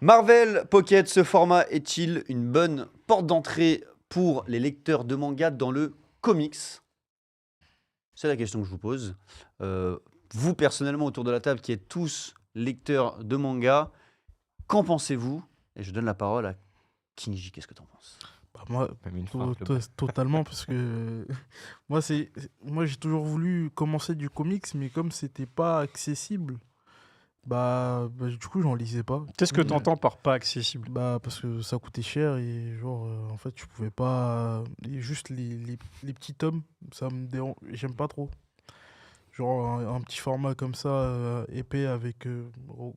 Marvel Pocket, ce format est-il une bonne porte d'entrée pour les lecteurs de manga dans le comics? C'est la question que je vous pose. Vous, personnellement, autour de la table, qui êtes tous lecteurs de manga, qu'en pensez-vous? Et je donne la parole à Kinji. Qu'est-ce que t'en penses? Bah, moi, Même une fois, global. totalement, parce que moi j'ai toujours voulu commencer du comics, mais comme c'était pas accessible, du coup j'en lisais pas. Qu'est-ce que tu entends par pas accessible? Bah, parce que ça coûtait cher et genre, en fait, tu pouvais pas. Et juste les petits tomes, ça me dérange. J'aime pas trop. Genre, un petit format comme ça, épais, avec,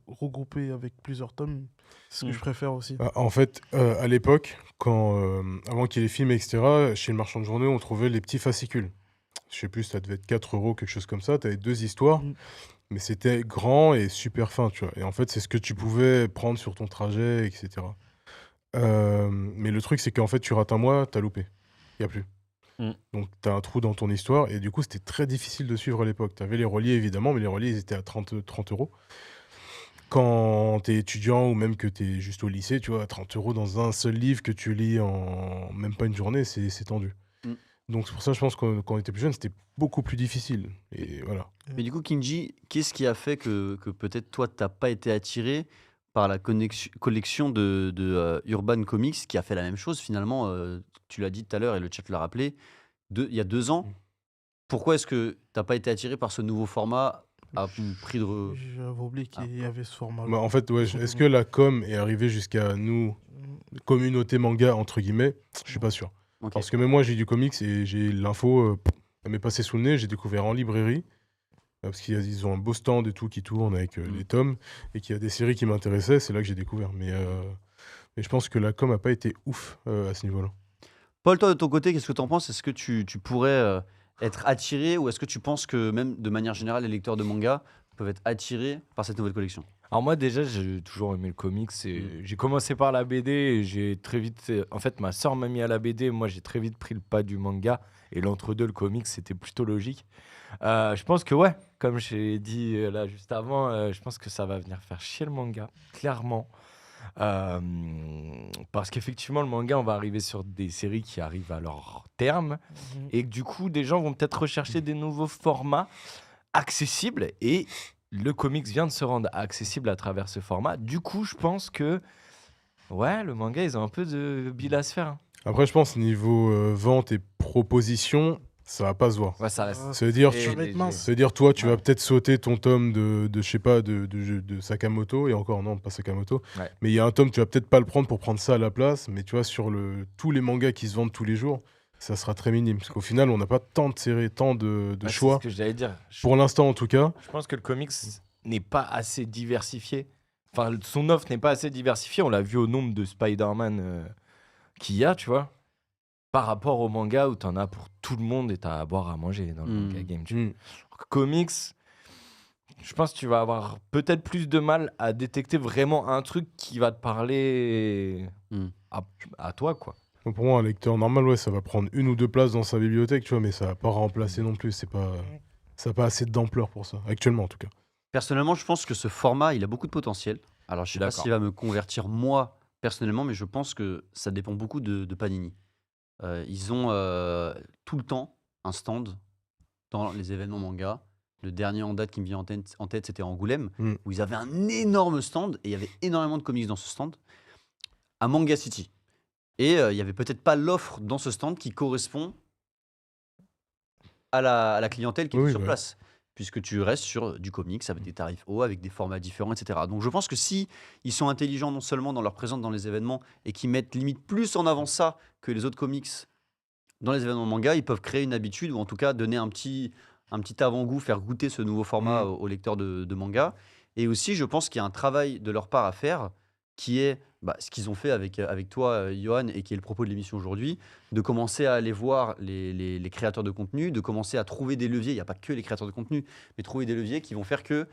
regroupé avec plusieurs tomes, c'est ce que je préfère aussi. En fait, à l'époque, avant qu'il y ait les films, etc., chez le marchand de journaux, on trouvait les petits fascicules. Je sais plus, ça devait être 4 euros, quelque chose comme ça. Tu avais 2 histoires, Mm. mais c'était grand et super fin, tu vois. Et en fait, c'est ce que tu pouvais prendre sur ton trajet, etc. Mais le truc, c'est qu'en fait, tu rates un mois, t'as loupé. Il n'y a plus. Mm. Donc, tu as un trou dans ton histoire. Et du coup, c'était très difficile de suivre à l'époque. Tu avais les reliés, évidemment, mais les reliés, ils étaient à 30 euros. Quand tu es étudiant ou même que tu es juste au lycée, tu vois, 30 euros dans un seul livre que tu lis en même pas une journée, c'est tendu. Mm. Donc, c'est pour ça, je pense que quand on était plus jeune, c'était beaucoup plus difficile. Et voilà. Mais du coup, Kinji, qu'est-ce qui a fait que peut-être toi, t'as pas été attiré par la collection de Urban Comics qui a fait la même chose finalement, tu l'as dit tout à l'heure et le chat l'a rappelé, il y a 2 ans. Pourquoi est-ce que t'as pas été attiré par ce nouveau format à prix de... J'avais oublié qu'il y avait ce format. Bah, en fait, ouais, est-ce que la com est arrivée jusqu'à nous, communauté manga, entre guillemets? Je suis pas sûr. Ok. Parce que même moi, j'ai du comics et j'ai l'info, elle m'est passée sous le nez, j'ai découvert en librairie. Parce qu'ils ont un beau stand et tout qui tourne avec les tomes et qu'il y a des séries qui m'intéressaient, c'est là que j'ai découvert. Mais je pense que la com a pas été ouf à ce niveau-là. Paul, toi de ton côté, qu'est-ce que t'en penses? Est-ce que tu pourrais être attiré ou est-ce que tu penses que même de manière générale, les lecteurs de manga peuvent être attirés par cette nouvelle collection? Alors moi déjà j'ai toujours aimé le comics et j'ai commencé par la BD et j'ai très vite en fait ma sœur m'a mis à la BD, moi j'ai très vite pris le pas du manga et l'entre-deux le comics c'était plutôt logique. Je pense que ouais, comme j'ai dit là juste avant, je pense que ça va venir faire chier le manga, clairement. Euh, Parce qu'effectivement le manga on va arriver sur des séries qui arrivent à leur terme et que du coup des gens vont peut-être rechercher des nouveaux formats accessibles et le comics vient de se rendre accessible à travers ce format. Du coup, je pense que ouais, le manga, ils ont un peu de bile à se faire. Après, je pense niveau vente et proposition, ça va pas se voir. Ouais, ça reste. Ça veut dire, très léger. ça veut dire toi, tu vas Ouais. peut-être sauter ton tome je sais pas, de Sakamoto, et encore non, pas Sakamoto. Ouais. Mais il y a un tome, tu vas peut-être pas le prendre pour prendre ça à la place, mais tu vois, sur tous les mangas qui se vendent tous les jours, ça sera très minime. Parce qu'au final, on n'a pas tant de séries, tant de Ouais, choix. c'est ce que j'allais dire. Pour l'instant, en tout cas. Je pense que le comics n'est pas assez diversifié. Enfin, son offre n'est pas assez diversifiée. On l'a vu au nombre de Spider-Man qu'il y a, tu vois. Par rapport au manga où t'en as pour tout le monde et t'as à boire à manger dans le manga game. Tu vois. Alors que comics, je pense que tu vas avoir peut-être plus de mal à détecter vraiment un truc qui va te parler à toi, quoi. Donc pour moi, un lecteur normal, ouais, ça va prendre 1 ou 2 places dans sa bibliothèque, tu vois, mais ça va pas remplacer non plus. Ça n'a pas assez d'ampleur pour ça, actuellement en tout cas. Personnellement, je pense que ce format, il a beaucoup de potentiel. Alors, je sais pas D'accord. s'il va me convertir moi, personnellement, mais je pense que ça dépend beaucoup de Panini. Ils ont tout le temps un stand dans les événements manga. Le dernier en date qui me vient en tête, c'était Angoulême, où ils avaient un énorme stand et il y avait énormément de comics dans ce stand, à Manga City. Et il y avait peut-être pas l'offre dans ce stand qui correspond à la clientèle qui est sur place. Puisque tu restes sur du comics avec des tarifs hauts, avec des formats différents, etc. Donc je pense que si ils sont intelligents non seulement dans leur présence dans les événements et qui mettent limite plus en avant ça que les autres comics dans les événements manga, ils peuvent créer une habitude ou en tout cas donner un petit avant-goût, faire goûter ce nouveau format aux lecteurs de manga. Et aussi, je pense qu'il y a un travail de leur part à faire qui est ce qu'ils ont fait avec toi, Johan, et qui est le propos de l'émission aujourd'hui, de commencer à aller voir les créateurs de contenu, de commencer à trouver des leviers. Il n'y a pas que les créateurs de contenu, mais trouver des leviers qui vont faire que,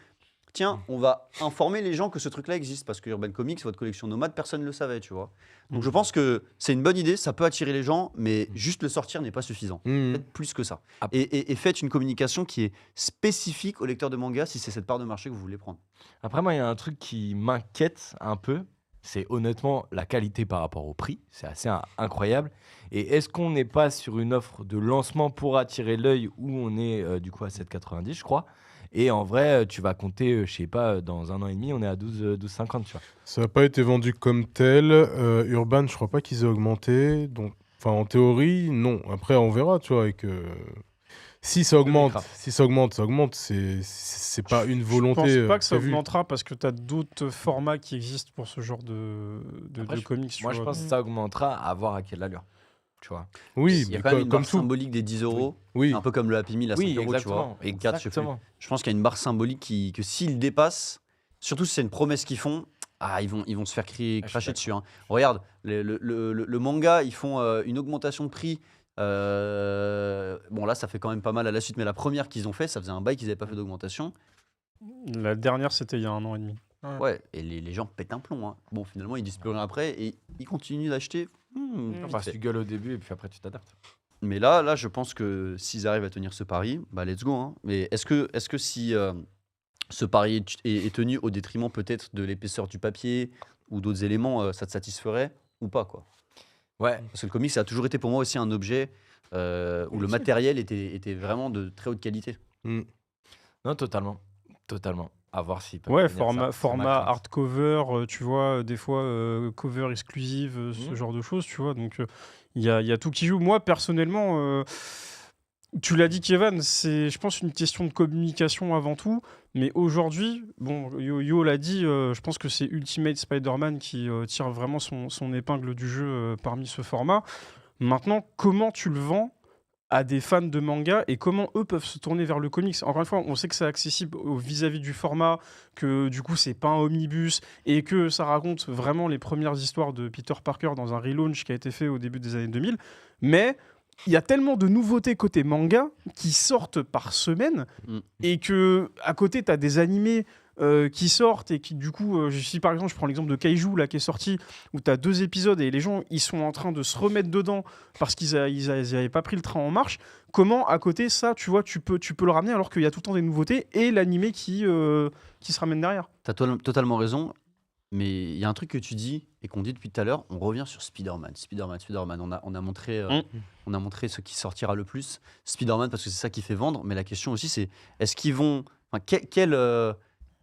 tiens, on va informer les gens que ce truc-là existe, parce que Urban Comics, votre collection nomade, personne ne le savait, tu vois. Donc je pense que c'est une bonne idée, ça peut attirer les gens, mais juste le sortir n'est pas suffisant. Faites plus que ça. Et faites une communication qui est spécifique aux lecteurs de manga si c'est cette part de marché que vous voulez prendre. Après, moi, il y a un truc qui m'inquiète un peu. C'est honnêtement la qualité par rapport au prix, c'est assez incroyable. Et est-ce qu'on n'est pas sur une offre de lancement pour attirer l'œil où on est du coup à 7,90 je crois. Et en vrai, tu vas compter, je sais pas, dans 1 an et demi, on est à 12,50 tu vois. Ça n'a pas été vendu comme tel. Urban, je crois pas qu'ils aient augmenté. Donc, enfin, en théorie, non. Après, on verra, tu vois, avec. Si ça augmente, grave. ça augmente. C'est pas une Je volonté pense pas que ça prévue. augmentera parce que tu as d'autres formats qui existent pour ce genre de Après, comics. tu Moi, je vois. pense que ça augmentera à voir à quelle allure, tu vois. Oui, Il y a mais quand même une comme barre tout. symbolique des 10 euros, Oui, un peu comme le Happy Meal à 5 euros, tu vois, et 4, je sais plus. Je pense qu'il y a une barre symbolique que s'ils dépassent, surtout si c'est une promesse qu'ils font, ils vont se faire cracher dessus. Hein. Regarde, le manga, ils font une augmentation de prix. Bon, là, ça fait quand même pas mal à la suite, mais la première qu'ils ont fait, ça faisait un bail qu'ils n'avaient pas fait d'augmentation. La dernière, c'était il y a 1 an et demi. Ouais, et les gens pètent un plomb. Hein. Bon, finalement, ils disent plus rien après et ils continuent d'acheter. Enfin, tu gueules au début et puis après, tu t'adaptes. Mais là, je pense que s'ils arrivent à tenir ce pari, bah let's go. Hein. Mais est-ce que si ce pari est tenu au détriment peut-être de l'épaisseur du papier ou d'autres éléments, ça te satisferait ou pas quoi? Ouais, Parce que le comics, ça a toujours été pour moi aussi un objet où le matériel était vraiment de très haute qualité. non, totalement. À voir s'ils peuvent Ouais, tenir ça. C'est ma format crainte. hardcover, tu vois, des fois cover exclusive, ce genre de choses, tu vois. Donc il y a tout qui joue. Moi, personnellement, tu l'as dit, Kevin, c'est, je pense, une question de communication avant tout. Mais aujourd'hui, bon, Yo l'a dit, je pense que c'est Ultimate Spider-Man qui tire vraiment son épingle du jeu parmi ce format. Maintenant, comment tu le vends à des fans de manga et comment eux peuvent se tourner vers le comics. Encore une fois, on sait que c'est accessible vis-à-vis du format, que du coup c'est pas un omnibus et que ça raconte vraiment les premières histoires de Peter Parker dans un relaunch qui a été fait au début des années 2000. Mais il y a tellement de nouveautés côté manga qui sortent par semaine et que à côté tu as des animés qui sortent et qui du coup, si par exemple je prends l'exemple de Kaiju là qui est sorti où tu as 2 épisodes et les gens ils sont en train de se remettre dedans parce qu'ils avaient pas pris le train en marche, comment à côté ça tu vois tu peux le ramener alors qu'il y a tout le temps des nouveautés et l'animé qui se ramène derrière. T'as totalement raison, mais il y a un truc que tu dis et qu'on dit depuis tout à l'heure, on revient sur Spider-Man. On a montré ce qui sortira le plus. Spider-Man parce que c'est ça qui fait vendre, mais la question aussi c'est est-ce qu'ils vont... Enfin,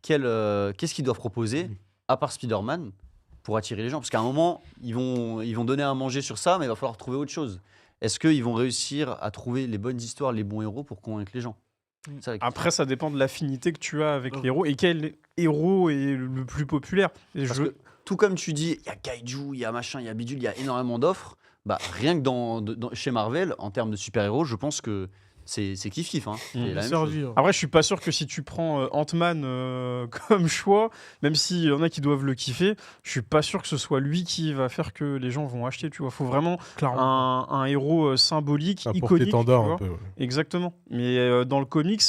qu'est-ce qu'ils doivent proposer à part Spider-Man pour attirer les gens? Parce qu'à un moment, ils vont donner à manger sur ça, mais il va falloir trouver autre chose. Est-ce qu'ils vont réussir à trouver les bonnes histoires, les bons héros pour convaincre les gens? Ça, la question. Après ça dépend de l'affinité que tu as avec les héros et quel héros est le plus populaire. Et Parce que, tout comme tu dis, il y a Kaiju, il y a machin, il y a bidule, il y a énormément d'offres. Bah, rien que chez Marvel, en termes de super-héros, je pense que c'est kiff-kiff. Hein. C'est la même chose. Après, je suis pas sûr que si tu prends Ant-Man comme choix, même s'il y en a qui doivent le kiffer, je suis pas sûr que ce soit lui qui va faire que les gens vont acheter. Tu vois, faut vraiment un héros symbolique, iconique. Porte-étendard tu un vois. peu. Ouais. Exactement. Mais dans le comics,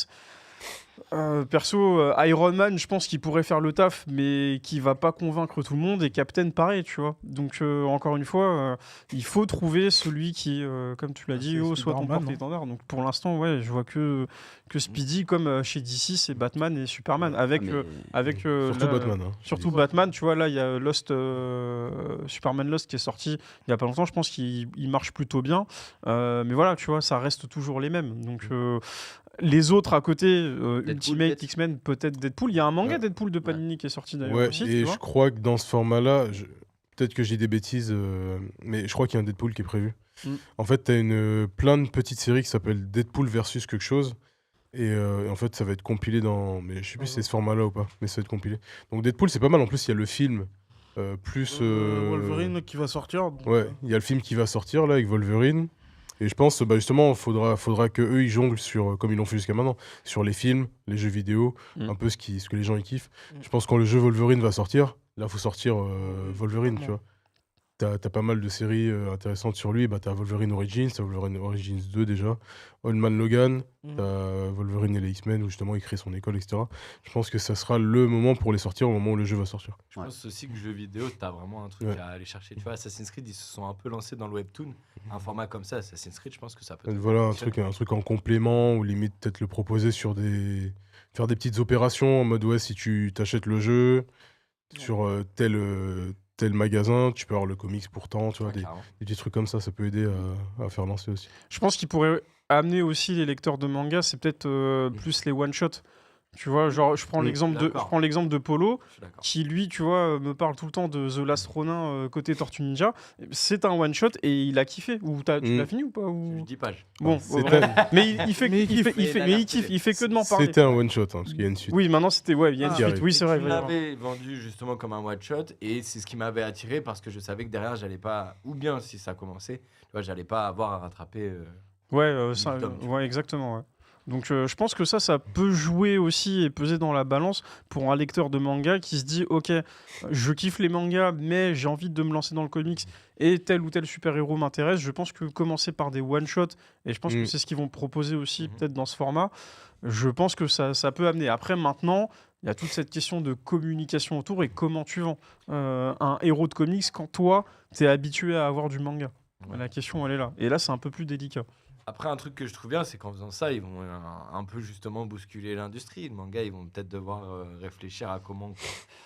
perso, Iron Man, je pense qu'il pourrait faire le taf, mais qui va pas convaincre tout le monde. Et Captain, pareil, tu vois. Donc, encore une fois, il faut trouver celui qui, comme tu l'as dit, soit ton porte-étendard. Donc, pour l'instant, ouais, je vois que Speedy, comme chez DC, c'est Batman et Superman. Avec Surtout là, Batman. Hein. Surtout Batman, tu vois, là, il y a Superman Lost qui est sorti il y a pas longtemps. Je pense qu'il marche plutôt bien. Mais voilà, tu vois, ça reste toujours les mêmes. Donc, les autres à côté, Ultimate, X-Men, peut-être Deadpool. Il y a un manga Deadpool de Panini qui est sorti d'ailleurs Ouais, aussi. et je crois que dans ce format-là, peut-être que j'ai des bêtises, mais je crois qu'il y a un Deadpool qui est prévu. En fait, tu as plein de petites séries qui s'appellent Deadpool versus quelque chose. Et en fait, ça va être compilé dans. Mais je sais plus si c'est ce format-là ou pas, mais ça va être compilé. Donc Deadpool, c'est pas mal. En plus, il y a le film. Plus. Wolverine qui va sortir. Donc, ouais, il y a le film qui va sortir là avec Wolverine. Et je pense, justement, faudra que eux ils jonglent sur, comme ils l'ont fait jusqu'à maintenant, sur les films, les jeux vidéo, un peu ce que les gens ils kiffent. Je pense que quand le jeu Wolverine va sortir, là, faut sortir Wolverine, tu vois. T'as pas mal de séries intéressantes sur lui. Bah, t'as Wolverine Origins, t'as Wolverine Origins 2 déjà, Old Man Logan, t'as Wolverine et les X-Men où justement il crée son école, etc. Je pense que ça sera le moment pour les sortir au moment où le jeu va sortir. Je pense aussi que jeu vidéo, t'as vraiment un truc à aller chercher. Tu vois, Assassin's Creed, ils se sont un peu lancés dans le webtoon. Un format comme ça, Assassin's Creed, je pense que ça peut être. Voilà, un truc en complément ou limite peut-être le proposer sur faire des petites opérations en mode ouais, si tu t'achètes le jeu sur tel tel magasin, tu peux avoir le comics pourtant, tu vois, Ouais, carrément. des petits trucs comme ça peut aider à faire lancer aussi. Je pense qu'il pourrait amener aussi les lecteurs de manga, c'est peut-être plus les one-shots. Tu vois, genre, je prends Oui, l'exemple de Polo, Je suis d'accord. qui lui, tu vois, me parle tout le temps de The Last Ronin côté Tortue Ninja. C'est un one-shot et il a kiffé. Tu l'as fini ou pas ou... 10 pages. Bon, C'était- mais il fait, Mais il kiffe. il fait que de m'en parler. C'était un one shot, parce qu'il y a une suite. Oui, maintenant c'était il y a une Ah, suite. arrive. Oui, c'est vrai. Tu il va y avoir. l'avais vendu justement comme un one shot et c'est ce qui m'avait attiré parce que je savais que derrière j'allais pas, ou bien si ça commençait, tu vois, j'allais pas avoir à rattraper. Ouais, Tom, tu vois. ouais, exactement. Ouais. Donc je pense que ça peut jouer aussi et peser dans la balance pour un lecteur de manga qui se dit ok, je kiffe les mangas, mais j'ai envie de me lancer dans le comics et tel ou tel super-héros m'intéresse. Je pense que commencer par des one-shots, et je pense que c'est ce qu'ils vont proposer aussi peut-être dans ce format, je pense que ça peut amener. Après, maintenant, il y a toute cette question de communication autour et comment tu vends un héros de comics quand toi, tu es habitué à avoir du manga. Ouais. La question, elle est là. Et là, c'est un peu plus délicat. Après, un truc que je trouve bien, c'est qu'en faisant ça, ils vont un peu justement bousculer l'industrie. Le manga, ils vont peut-être devoir réfléchir à comment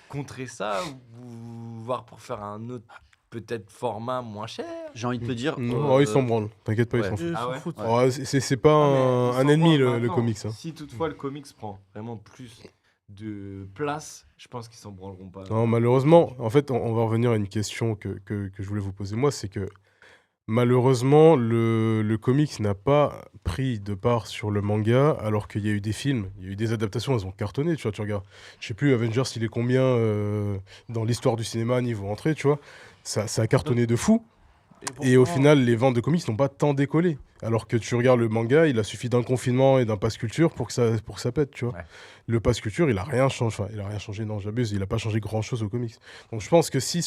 contrer ça ou voir pour faire un autre peut-être format moins cher. J'ai envie de te dire. Non, ils s'en branlent. T'inquiète pas, ils ouais. s'en foutent. Ils Ah s'en ouais. foutent. Oh, c'est pas Non, mais un ils s'en ennemi, branlent le maintenant. comics. Hein. Si toutefois le comics prend vraiment plus de place, je pense qu'ils s'en branleront pas. Non, malheureusement, en fait, on va revenir à une question que je voulais vous poser moi, c'est que malheureusement, le comics n'a pas pris de part sur le manga, alors qu'il y a eu des films, il y a eu des adaptations, elles ont cartonné, tu vois, tu regardes. Je sais plus, Avengers, il est combien dans l'histoire du cinéma niveau entrée, tu vois. Ça a cartonné de fou. Et au final, les ventes de comics n'ont pas tant décollé. Alors que tu regardes le manga, il a suffi d'un confinement et d'un pass culture pour que ça pète, tu vois. Ouais. Le pass culture, il a rien changé. Enfin, il a rien changé, non, j'abuse. Il a pas changé grand-chose aux comics. Donc je pense que si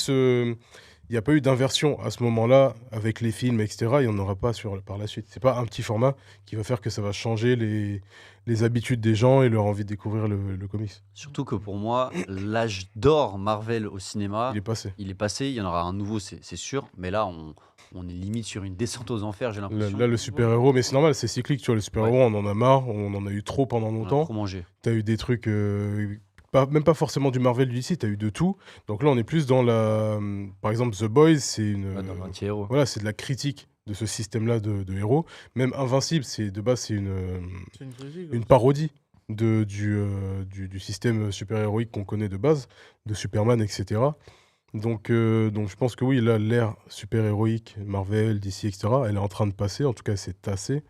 il n'y a pas eu d'inversion à ce moment-là avec les films, etc., il n'y en aura pas par la suite. C'est pas un petit format qui va faire que ça va changer les habitudes des gens et leur envie de découvrir le comics. Surtout que pour moi, l'âge d'or Marvel au cinéma, Il est passé. il est passé. Il y en aura un nouveau, c'est sûr. Mais là, on est limite sur une descente aux enfers, j'ai l'impression. Là, le super-héros, mais c'est normal, c'est cyclique, tu vois. Le super-héros, on en a marre, on en a eu trop pendant On a longtemps. trop mangé. T'as eu des trucs, même pas forcément du Marvel, du DC, t'as eu de tout. Donc là, on est plus dans par exemple, The Boys, c'est Ouais, dans l'anti-héros. voilà, c'est de la critique de ce système-là de héros. Même Invincible, de base, c'est C'est une critique, une ouais. parodie du système super-héroïque qu'on connaît de base, de Superman, etc. Donc je pense que oui, là, l'ère super-héroïque, Marvel, DC, etc., elle est en train de passer, en tout cas, c'est tassé.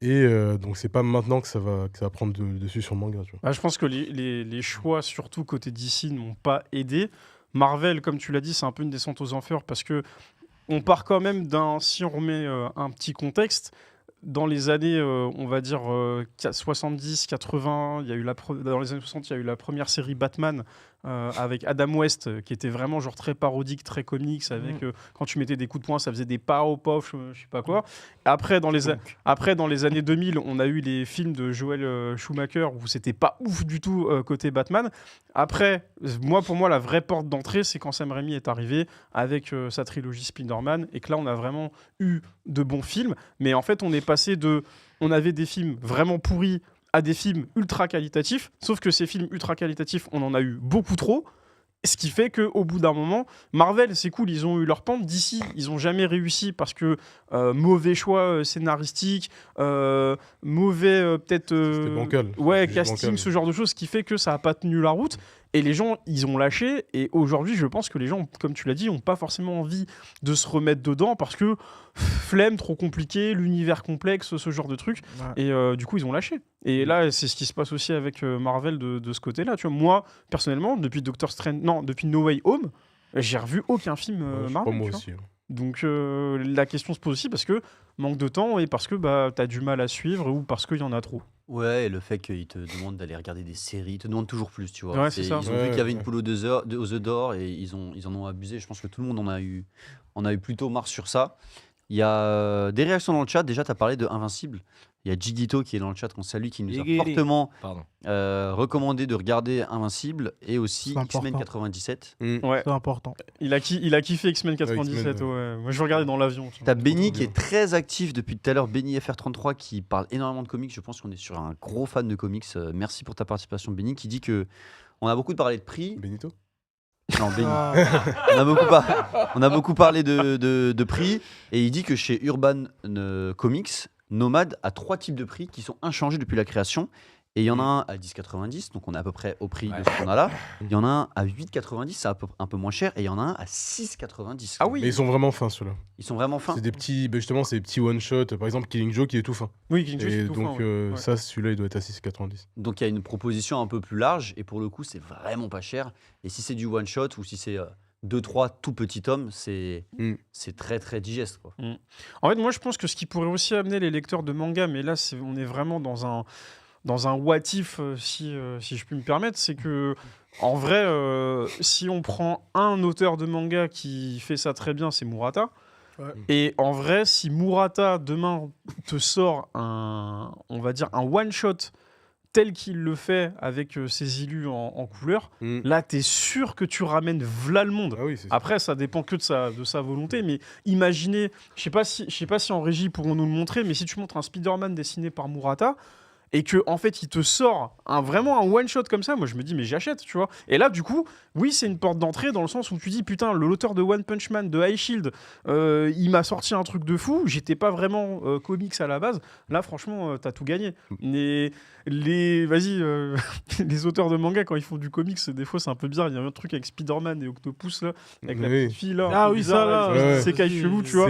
Et donc, c'est pas maintenant que ça va prendre dessus sur le manga, tu vois. Ah, je pense que les choix, surtout côté DC, n'ont pas aidé. Marvel, comme tu l'as dit, c'est un peu une descente aux enfers parce que on part quand même si on remet un petit contexte, dans les années, on va dire 70, 80, dans les années 60, il y a eu la première série Batman avec Adam West, qui était vraiment genre très parodique, très comics, avec quand tu mettais des coups de poing, ça faisait des pas au pof, je sais pas quoi. Après dans les années 2000, on a eu les films de Joel Schumacher où c'était pas ouf du tout côté Batman. Après, pour moi, la vraie porte d'entrée, c'est quand Sam Raimi est arrivé avec sa trilogie Spider-Man, et que là, on a vraiment eu de bons films. Mais en fait, on avait des films vraiment pourris à des films ultra qualitatifs, sauf que ces films ultra qualitatifs, on en a eu beaucoup trop. Ce qui fait qu'au bout d'un moment, Marvel, c'est cool, ils ont eu leur pente. D'ici, ils n'ont jamais réussi parce que mauvais choix scénaristique, mauvais peut-être. C'était bancal. Ouais, C'était juste casting, bancal. ce genre de choses, ce qui fait que ça n'a pas tenu la route. Et les gens, ils ont lâché. Et aujourd'hui, je pense que les gens, comme tu l'as dit, n'ont pas forcément envie de se remettre dedans parce que flemme, trop compliqué, l'univers complexe, ce genre de truc. Ouais. Et du coup, ils ont lâché. Et là, c'est ce qui se passe aussi avec Marvel de ce côté-là. Tu vois, moi, personnellement, depuis depuis No Way Home, j'ai revu aucun film Ouais, je sais Marvel. pas, moi tu vois. aussi. Hein. Donc la question se pose aussi parce que manque de temps et parce que t'as du mal à suivre ou parce qu'il y en a trop. Ouais, et le fait qu'ils te demandent d'aller regarder des séries, ils te demandent toujours plus, tu vois. Ouais, c'est ça. Ils ont vu qu'il y avait une Ouais. poule aux œufs d'or et ils en ont abusé. Je pense que tout le monde en a eu plutôt marre sur ça. Il y a des réactions dans le chat. Déjà, tu as parlé de Invincible. Il y a Jigito qui est dans le chat, qu'on salue, qui nous a Jigiri. fortement Pardon. recommandé de regarder Invincible et aussi C'est X-Men important. 97. Ouais. C'est important. Il a kiffé X-Men 97. X-Men, ouais. Moi, je regardais dans l'avion. tu vois. T'as Benny trop qui bien. est très actif depuis tout à l'heure, Benny FR33 qui parle énormément de comics. Je pense qu'on est sur un gros fan de comics. Merci pour ta participation, Benny, qui dit que on a beaucoup parlé de prix. Benito Non, Benny. Ah, On a beaucoup parlé de prix et il dit que chez Urban Comics, Nomad a 3 types de prix qui sont inchangés depuis la création. Et il y en a un à 10,90, donc on est à peu près au prix de ce qu'on a là. Il y en a un à 8,90, c'est un peu moins cher. Et il y en a un à 6,90. Ah oui. Mais ils sont vraiment fins ceux-là. Ils sont vraiment fins. C'est des petits, justement, c'est des petits one-shot. Par exemple, Killing Joke, il est tout fin. Oui, King Joe, Et c'est tout fin, donc, ouais. Ouais. ça, celui-là, il doit être à 6,90. Donc il y a une proposition un peu plus large. Et pour le coup, c'est vraiment pas cher. Et si c'est du one-shot ou si c'est 2-3 tout petits tomes, c'est très très digeste, quoi. En fait, moi, je pense que ce qui pourrait aussi amener les lecteurs de manga, mais là, on est vraiment dans un what if, si je puis me permettre, c'est que, en vrai, si on prend un auteur de manga qui fait ça très bien, c'est Murata. Ouais. Et en vrai, si Murata, demain, te sort on va dire, un one-shot tel qu'il le fait avec ses illus en couleur, là, t'es sûr que tu ramènes v'là le monde. Ah oui, c'est ça. Après, ça dépend que de sa volonté, mais imaginez, je sais pas si en régie pourront nous le montrer, mais si tu montres un Spider-Man dessiné par Murata et que en fait il te sort vraiment un one shot comme ça, moi je me dis mais j'achète, tu vois. Et là du coup, oui, c'est une porte d'entrée dans le sens où tu dis putain, l'auteur de One Punch Man, de High Shield, il m'a sorti un truc de fou, j'étais pas vraiment comics à la base. Là franchement, t'as tout gagné. Mais les auteurs de manga quand ils font du comics, des fois c'est un peu bizarre. Il y a un truc avec Spider-Man et Octopus là, avec la Oui. petite fille là. Ah un peu oui, bizarre, ça, là, ouais. c'est caille chelou, tu vois.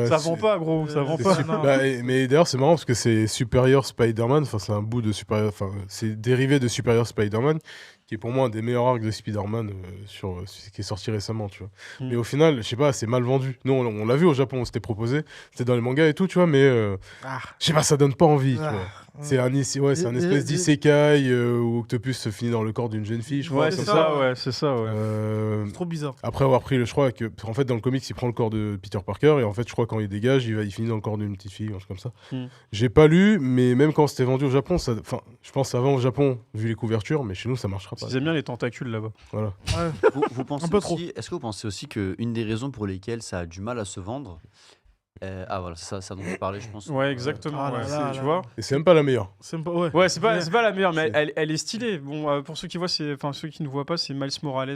Ça vend pas, gros, ça vend C'est pas. super- non. mais d'ailleurs, c'est marrant parce que c'est Superior Spider-Man, enfin, c'est un bout de Superior, enfin, c'est dérivé de Superior Spider-Man, qui est pour moi un des meilleurs arcs de Spider-Man qui est sorti récemment, tu vois. Mais au final, je sais pas, c'est mal vendu. Nous, on l'a vu au Japon, on s'était proposé, c'était dans les mangas et tout, tu vois, mais je sais pas, ça donne pas envie, tu vois. C'est un espèce d'isekai où Octopus se finit dans le corps d'une jeune fille, je crois. Ouais, comme c'est ça. ça, ouais, c'est ça, ouais. C'est trop bizarre. Après avoir pris je crois que en fait dans le comics il prend le corps de Peter Parker et en fait je crois quand il dégage il finit dans le corps d'une petite fille, un truc comme ça. J'ai pas lu, mais même quand c'était vendu au Japon, je pense que ça va au Japon vu les couvertures, mais chez nous ça marchera pas. Ils aiment bien les tentacules là-bas. Voilà. Ouais. Vous pensez Un peu trop. aussi, est-ce que vous pensez aussi qu'une des raisons pour lesquelles ça a du mal à se vendre, voilà, c'est ça dont je parlais, je pense. Ouais, exactement. Ah là ouais, là tu là. vois. Et c'est même pas la meilleure. C'est pas, ouais. Ouais, c'est pas la meilleure, mais C'est- elle est stylée. Bon, pour ceux qui voient, ceux qui ne voient pas, c'est Miles Morales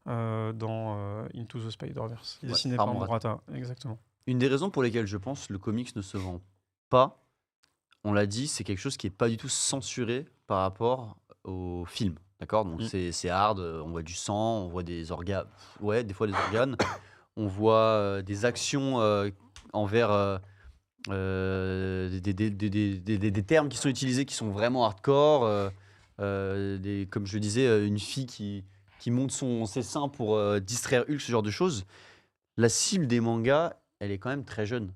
dans Into the Spider-Verse, Ouais, dessiné par par Murata. Murata. Exactement. Une des raisons pour lesquelles je pense le comics ne se vend pas, on l'a dit, c'est quelque chose qui est pas du tout censuré par rapport au film. D'accord? Donc c'est hard, on voit du sang, on voit des organes, ouais, des fois des organes, on voit des actions envers des termes qui sont utilisés qui sont vraiment hardcore, comme je le disais, une fille qui monte ses seins pour distraire Hulk, ce genre de choses. La cible des mangas, elle est quand même très jeune.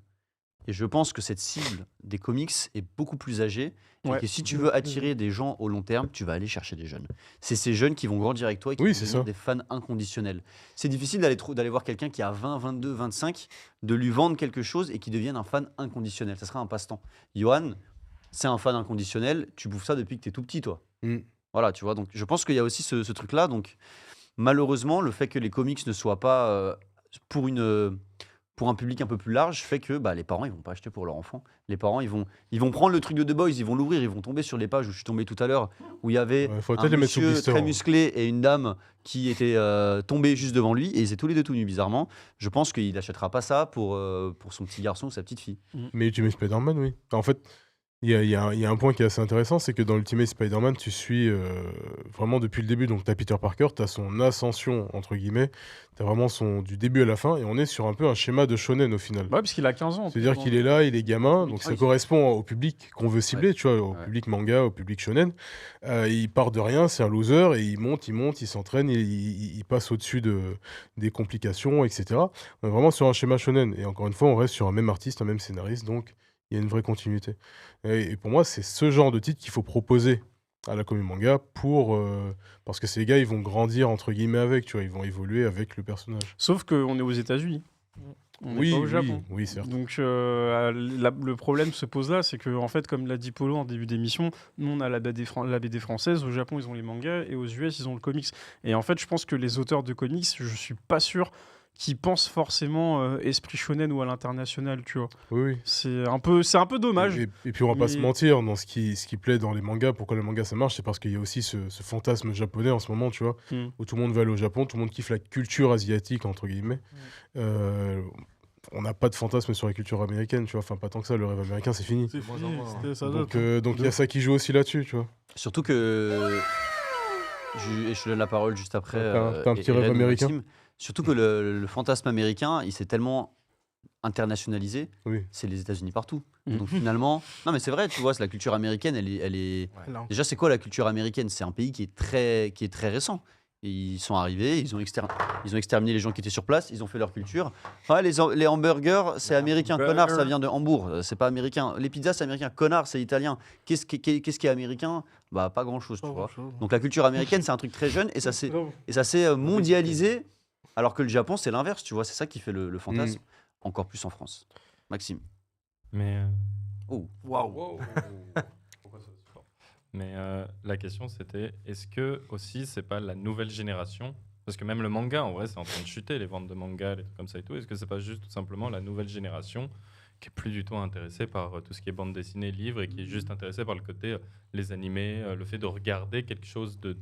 Et je pense que cette cible des comics est beaucoup plus âgée. Ouais. Et que si tu veux attirer des gens au long terme, tu vas aller chercher des jeunes. C'est ces jeunes qui vont grandir avec toi et qui Oui, vont c'est devenir ça. des fans inconditionnels. C'est difficile d'aller voir quelqu'un qui a 20, 22, 25, de lui vendre quelque chose et qui devienne un fan inconditionnel. Ça sera un passe-temps. Johan, c'est un fan inconditionnel. Tu bouffes ça depuis que tu es tout petit, toi. Voilà, tu vois. Donc, je pense qu'il y a aussi ce truc-là. Donc, malheureusement, le fait que les comics ne soient pas pour un public un peu plus large fait que les parents ils vont pas acheter pour leur enfant. Les parents ils vont prendre le truc de The Boys, ils vont l'ouvrir, ils vont tomber sur les pages où je suis tombé tout à l'heure, où il y avait Ouais, faut un peut-être les mettre sous monsieur blister, très hein. musclé et une dame qui était tombée juste devant lui et ils étaient tous les deux tout nus bizarrement. Je pense qu'il n'achètera pas ça pour son petit garçon ou sa petite fille. Mais Ultimate Spider-Man, oui. En fait, il y a un point qui est assez intéressant, c'est que dans Ultimate Spider-Man, tu suis vraiment depuis le début. Donc, tu as Peter Parker, tu as son ascension, entre guillemets, tu as vraiment du début à la fin, et on est sur un peu un schéma de shonen au final. Ouais, parce qu'il a 15 ans. C'est-à-dire qu'il est là, il est gamin, donc ça oui. correspond au public qu'on veut cibler, Ouais. tu vois, au Ouais. public manga, au public shonen. Il part de rien, c'est un loser, et il monte, il s'entraîne, il passe au-dessus des complications, etc. On est vraiment sur un schéma shonen, et encore une fois, on reste sur un même artiste, un même scénariste, donc il y a une vraie continuité. Et pour moi, c'est ce genre de titre qu'il faut proposer à la commune manga parce que ces gars, ils vont grandir, entre guillemets, avec, tu vois, ils vont évoluer avec le personnage. Sauf qu'on est aux États-Unis. On n'est Oui, pas au oui, Japon. oui, certes. Donc le problème se pose là, c'est que en fait, comme l'a dit Polo en début d'émission, nous on a la BD française, au Japon ils ont les mangas et aux US ils ont le comics. Et en fait, je pense que les auteurs de comics, je suis pas sûr qui pensent forcément esprit shonen ou à l'international, tu vois. Oui, oui. C'est un peu dommage. Et puis on va pas se Mais- mentir, dans ce qui plaît dans les mangas, pourquoi le manga ça marche, c'est parce qu'il y a aussi ce fantasme japonais en ce moment, tu vois, où tout le monde veut aller au Japon, tout le monde kiffe la culture asiatique, entre guillemets. On n'a pas de fantasme sur la culture américaine, tu vois, enfin pas tant que ça, le rêve américain c'est fini. C'est moins fini, en moins, ça Donc date. donc il y a ça qui joue aussi là-dessus, tu vois. Surtout que. Et je te donne la parole juste après. T'as un petit rêve Eren ou américain Maxime. Surtout que le fantasme américain, il s'est tellement internationalisé, Oui. c'est les États-Unis partout. Mhm. Donc finalement, non mais c'est vrai, tu vois, c'est la culture américaine, elle est... Là, Déjà, c'est quoi la culture américaine? C'est un pays qui est très récent. Et ils sont arrivés, ils ont exterminé les gens qui étaient sur place, ils ont fait leur culture. Ah, les hamburgers, c'est américain, connard, ça vient de Hambourg, c'est pas américain. Les pizzas, c'est américain, connard, c'est italien. Qu'est-ce qui est américain? Bah, pas grand-chose, tu pas vois. grand-chose. Donc la culture américaine, c'est un truc très jeune et ça s'est mondialisé, alors que le Japon, c'est l'inverse, tu vois. C'est ça qui fait le fantasme, encore plus en France. Maxime. Mais Oh. Waouh. Mais la question c'était, est-ce que aussi c'est pas la nouvelle génération? Parce que même le manga, en vrai, c'est en train de chuter, les ventes de manga, les trucs comme ça et tout. Est-ce que c'est pas juste tout simplement la nouvelle génération qui est plus du tout intéressée par tout ce qui est bande dessinée, livre, et qui est juste intéressée par le côté les animés, le fait de regarder quelque chose de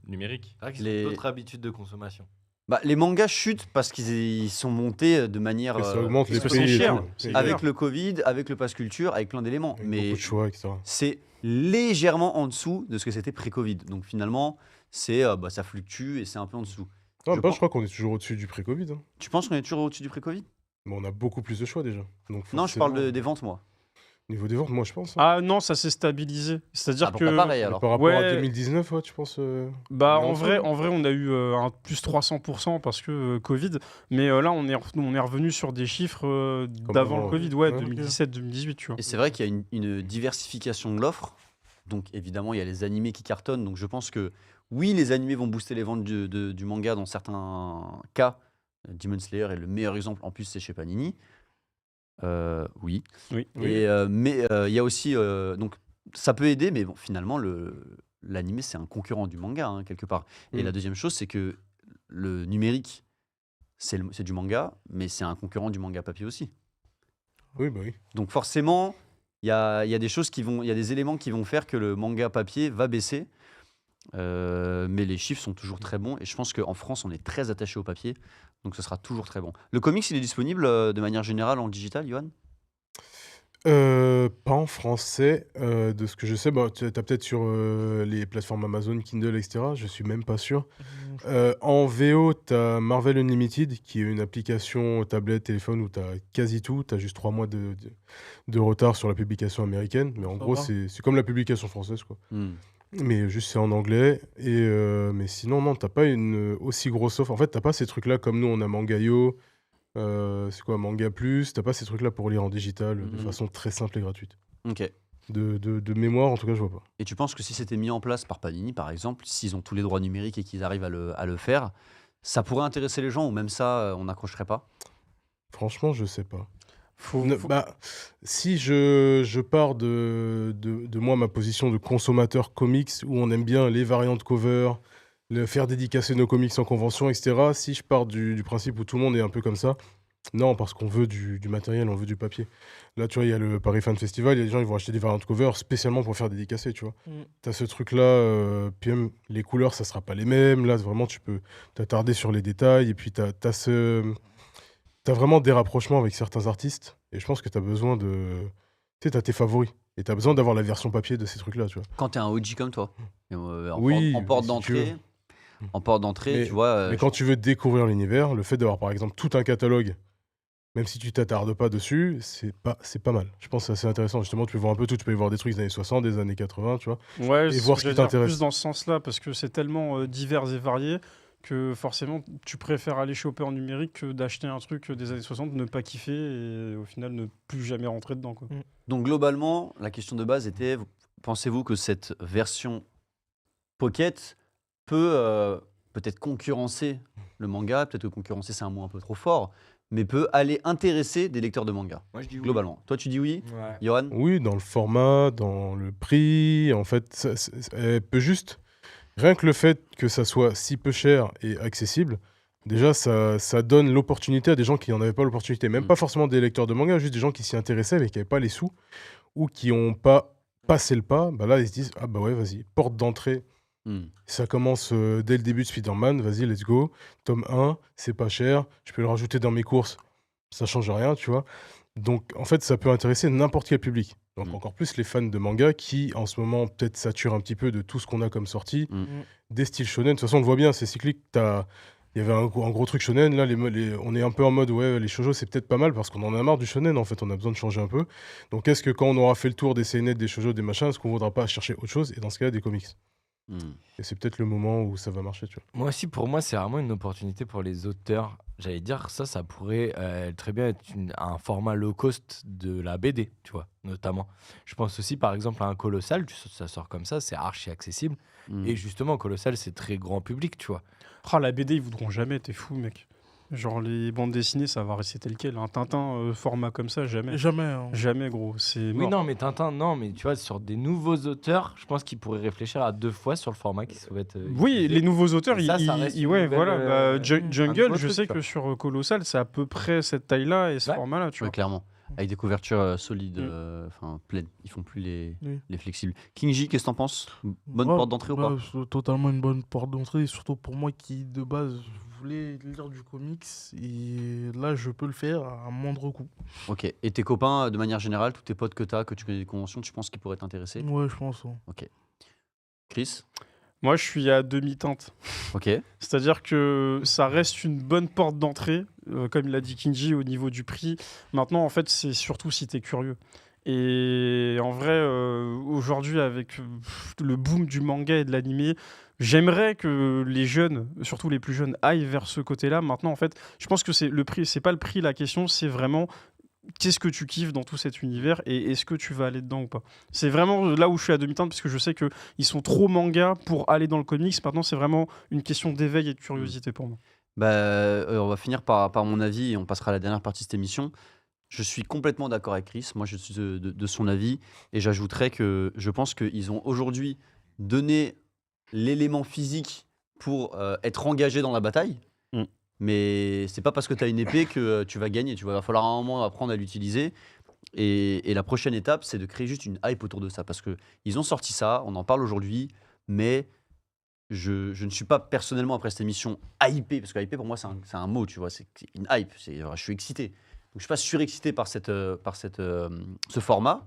numérique? C'est vrai que Les- c'est d'autres habitudes de consommation. Bah, les mangas chutent parce qu'ils sont montés de manière... Et ça augmente les parce que prix. c'est et cher. tout. C'est Et avec le Covid, avec le pass culture, avec plein d'éléments. avec Mais beaucoup de choix, etc. c'est légèrement en dessous de ce que c'était pré-Covid. Donc finalement, ça fluctue et c'est un peu en dessous. Non, Je bah, pense- je crois qu'on est toujours au-dessus du pré-Covid. Hein. Tu penses qu'on est toujours au-dessus du pré-Covid? Mais on a beaucoup plus de choix déjà. Donc, Non, je parle forcément, des ventes, moi. Au niveau des ventes, moi je pense. Hein. Ah non, ça s'est stabilisé. C'est-à-dire Ah, que pourquoi pareil alors? Par rapport à Ouais. 2019, ouais, tu penses bah on est en vrai on a eu un plus 300% parce que Covid, mais là on est revenu sur des chiffres d'avant avant, le Covid, ouais, ouais. 2017-2018, tu vois. Et c'est vrai qu'il y a une diversification de l'offre. Donc évidemment, il y a les animés qui cartonnent. Donc je pense que oui, les animés vont booster les ventes du manga dans certains cas. Demon Slayer est le meilleur exemple. En plus, c'est chez Panini. Oui. Oui. Mais il y a aussi... donc ça peut aider, mais bon, finalement, l'animé, c'est un concurrent du manga, hein, quelque part. Et Mm. la deuxième chose, c'est que le numérique, c'est du manga, mais c'est un concurrent du manga papier aussi. Oui, bah oui. Donc forcément, il y a des choses il y a des éléments qui vont faire que le manga papier va baisser. Mais les chiffres sont toujours très bons et je pense qu'en France, on est très attaché au papier, donc ce sera toujours très bon. Le comics, il est disponible de manière générale en digital, Johan? Pas en français, de ce que je sais. Bah, tu as peut-être sur les plateformes Amazon, Kindle, etc. Je suis même pas sûr. En VO, tu as Marvel Unlimited, qui est une application tablette, téléphone où tu as quasi tout. Tu as juste 3 mois de retard sur la publication américaine. Mais en Ça gros, va. c'est comme la publication française, quoi. Hmm. Mais juste c'est en anglais. Mais sinon, non, t'as pas une aussi grosse offre. En fait, t'as pas ces trucs-là comme nous, on a Mangayo. C'est quoi, Manga Plus? T'as pas ces trucs-là pour lire en digital de Mhm. façon très simple et gratuite. Ok. De mémoire, en tout cas, je vois pas. Et tu penses que si c'était mis en place par Panini, par exemple, s'ils ont tous les droits numériques et qu'ils arrivent à le faire, ça pourrait intéresser les gens ou même ça, on n'accrocherait pas? Franchement, je sais pas. Faut- Bah, si je pars de moi, ma position de consommateur comics, où on aime bien les variantes cover, le faire dédicacer nos comics en convention, etc. Si je pars du principe où tout le monde est un peu comme ça, non, parce qu'on veut du matériel, on veut du papier. Là, tu vois, il y a le Paris Fan Festival, il y a des gens qui vont acheter des variantes cover spécialement pour faire dédicacer, tu vois. Mm. T'as ce truc-là, puis même les couleurs, ça sera pas les mêmes. Là, vraiment, tu peux t'attarder sur les détails, et puis t'as vraiment des rapprochements avec certains artistes, et je pense que t'as besoin de... Tu sais, t'as tes favoris, et t'as besoin d'avoir la version papier de ces trucs-là, tu vois. Quand t'es un OG comme toi, Oui, en porte si tu d'entrée, veux. en porte d'entrée, Mais- tu vois. Mais quand tu veux découvrir l'univers, le fait d'avoir par exemple tout un catalogue, même si tu t'attardes pas dessus, c'est pas mal. Je pense que c'est assez intéressant. Justement, tu peux voir un peu tout. Tu peux y voir des trucs des années 60, des années 80, tu vois. Ouais, et c'est voir ce ce que qui j'allais dire, t'intéresse. plus dans ce sens-là, parce que c'est tellement divers et varié que forcément tu préfères aller choper en numérique que d'acheter un truc des années 60, ne pas kiffer et au final ne plus jamais rentrer dedans, quoi. Donc globalement, la question de base était, pensez-vous que cette version Pocket peut peut-être concurrencer le manga? Peut-être que concurrencer, c'est un mot un peu trop fort, mais peut aller intéresser des lecteurs de manga, Moi, je dis oui. globalement. Toi, tu dis oui, Ouais. Johan? Oui, dans le format, dans le prix. En fait, elle peut juste. Rien que le fait que ça soit si peu cher et accessible, déjà, ça donne l'opportunité à des gens qui n'en avaient pas l'opportunité. Même pas forcément des lecteurs de manga, juste des gens qui s'y intéressaient mais qui n'avaient pas les sous ou qui n'ont pas passé le pas. Bah là, ils se disent, ah bah ouais, vas-y, porte d'entrée. Ça commence dès le début de Spider-Man, vas-y, let's go. Tome 1, c'est pas cher, je peux le rajouter dans mes courses, ça change rien, tu vois. Donc, en fait, ça peut intéresser n'importe quel public. Donc, encore plus les fans de manga qui, en ce moment, peut-être saturent un petit peu de tout ce qu'on a comme sortie. Des styles shonen, de toute façon, on le voit bien, c'est cyclique. Il y avait un gros truc shonen, là, on est un peu en mode, ouais, les shoujo, c'est peut-être pas mal parce qu'on en a marre du shonen, en fait, on a besoin de changer un peu. Donc, est-ce que quand on aura fait le tour des seinen, des shoujo, des machins, est-ce qu'on voudra pas chercher autre chose? Et dans ce cas-là, des comics. Et c'est peut-être le moment où ça va marcher, tu vois. Moi aussi, pour moi, c'est vraiment une opportunité pour les auteurs. J'allais dire, ça pourrait très bien être un format low cost de la BD, tu vois, notamment. Je pense aussi, par exemple, à un Colossal, ça sort comme ça, c'est archi accessible. Et justement, Colossal, c'est très grand public, tu vois. Ah, la BD, ils voudront jamais, t'es fou, mec. Genre, les bandes dessinées, ça va rester tel quel. Un Tintin, format comme ça, jamais. Jamais. Hein. Jamais, gros. C'est Oui, mort. non, mais Tintin, non, mais tu vois, sur des nouveaux auteurs, je pense qu'ils pourraient réfléchir à 2 fois sur le format qu'ils souhaitent. Oui, utiliser. les nouveaux auteurs, Et ça reste une ouais, nouvelle, voilà. un Jungle, nouveau je truc, sais quoi. que sur Colossal, c'est à peu près cette taille-là et ce Ouais. format-là, tu Ouais, vois. clairement. Avec des couvertures solides, enfin pleines. Ils font plus les flexibles. Kinji, qu'est-ce que t'en penses? Bonne Ouais, porte d'entrée ou pas? c'est totalement une bonne porte d'entrée, surtout pour moi qui, de base, voulais lire du comics. Et là, je peux le faire à moindre coût. Ok. Et tes copains, de manière générale, tous tes potes que tu as, que tu connais des conventions, tu penses qu'ils pourraient t'intéresser? Ouais, je pense. Ouais. Ok. Chris? Moi, je suis à demi-teinte. Ok. C'est-à-dire que ça reste une bonne porte d'entrée, comme l'a dit Kinji, au niveau du prix. Maintenant, en fait, c'est surtout si t'es curieux. Et en vrai, aujourd'hui, avec le boom du manga et de l'animé, j'aimerais que les jeunes, surtout les plus jeunes, aillent vers ce côté-là. Maintenant, en fait, je pense que c'est le prix, c'est pas le prix la question, c'est vraiment qu'est-ce que tu kiffes dans tout cet univers et est-ce que tu vas aller dedans ou pas. C'est vraiment là où je suis à demi-teinte parce que je sais qu'ils sont trop manga pour aller dans le comics. Maintenant, c'est vraiment une question d'éveil et de curiosité pour moi. Bah, on va finir par mon avis et on passera à la dernière partie de cette émission. Je suis complètement d'accord avec Chris. Moi, je suis de son avis. Et j'ajouterais que je pense qu'ils ont aujourd'hui donné l'élément physique pour être engagé dans la bataille. Mais c'est pas parce que tu as une épée que tu vas gagner. Tu vois, il va falloir à un moment apprendre à l'utiliser. Et la prochaine étape, c'est de créer juste une hype autour de ça. Parce qu'ils ont sorti ça, on en parle aujourd'hui, mais je ne suis pas personnellement, après cette émission, hypé. Parce que hypé, pour moi, c'est un mot, tu vois. C'est une hype. Je suis excité. Donc, je ne suis pas surexcité par ce format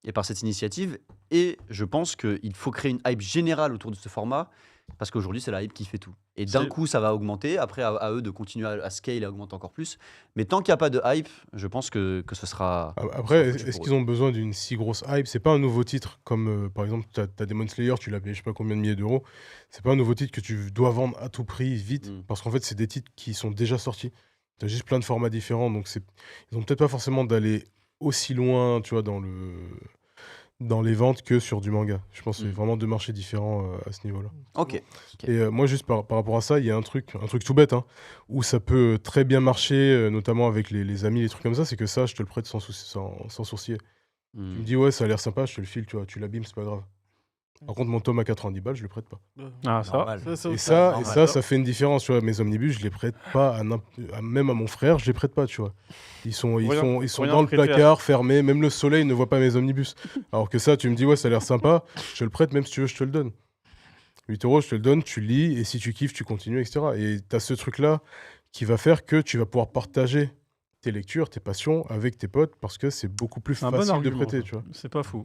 et par cette initiative. Et je pense qu'il faut créer une hype générale autour de ce format. Parce qu'aujourd'hui, c'est la hype qui fait tout. Et d'un coup, ça va augmenter. Après, à eux de continuer à scale et à augmenter encore plus. Mais tant qu'il n'y a pas de hype, je pense que ce sera. Après, est-ce qu'ils ont besoin d'une si grosse hype? C'est pas un nouveau titre, comme par exemple, tu as Demon Slayer, tu l'as payé je sais pas combien de milliers d'euros. C'est pas un nouveau titre que tu dois vendre à tout prix vite. Parce qu'en fait, c'est des titres qui sont déjà sortis. Tu as juste plein de formats différents. Donc, ils ont peut-être pas forcément d'aller aussi loin, tu vois, dans les ventes que sur du manga. Je pense que c'est vraiment deux marchés différents à ce niveau-là. Ok. Et moi, juste par rapport à ça, il y a un truc tout bête, hein, où ça peut très bien marcher, notamment avec les amis, les trucs comme ça, c'est que ça, je te le prête sans sourciller. Tu me dis, ouais, ça a l'air sympa, je te le file, tu vois, tu l'abîmes, c'est pas grave. Par contre, mon tome à 90 balles, je le prête pas. Ah, ça va. Et ça fait une différence, tu vois. Mes omnibus, je les prête pas même à mon frère, je les prête pas, tu vois. Ils sont dans le placard, fermés, même le soleil ne voit pas mes omnibus. Alors que ça, tu me dis, ouais, ça a l'air sympa, je te le prête, même si tu veux, je te le donne. 8 euros, je te le donne, tu lis, et si tu kiffes, tu continues, etc. Et tu as ce truc-là qui va faire que tu vas pouvoir partager tes lectures, tes passions avec tes potes, parce que c'est beaucoup plus Un bon facile de argument, prêter, ça. tu vois. C'est pas fou.